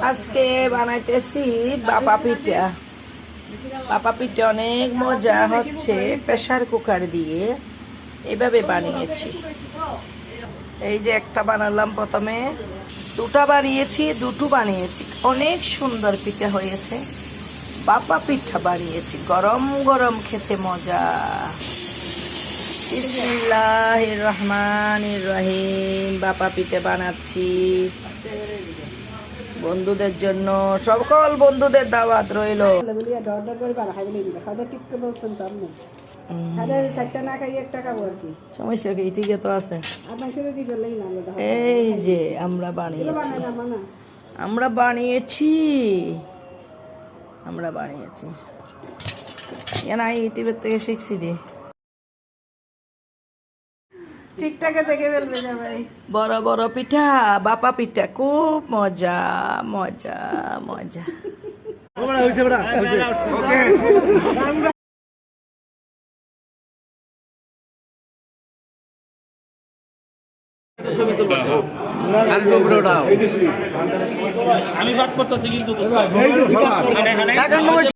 আজকে বানাইতেছি বাপা পিঠা। বাপা পিঠা অনেক মজা হচ্ছে, প্রেসার কুকার দিয়ে এভাবে বানিয়েছি। এই যে একটা বানালাম, প্রথমে দুটো বানিয়েছি, অনেক সুন্দর পিঠা হয়েছে। বাপা পিঠা বানিয়েছি, গরম গরম খেতে মজা। বিসমিল্লাহির রহমানির রহিম। বাপা পিঠা বানাচ্ছি বন্ধুদের জন্য, সকল বন্ধুদের দাওয়াত রইল। সমস্যা কি, ঠিকই তো আছে। এই যে আমরা বানিয়েছি ইউটিউবের থেকে শিখছি দি। ঠিকঠাকে দেখে ফেলবে সবাই। বড় বড় পিঠা, বাপা পিঠা, খুব মজা মজা মজা। আমি বাদ করতেছি কিন্তু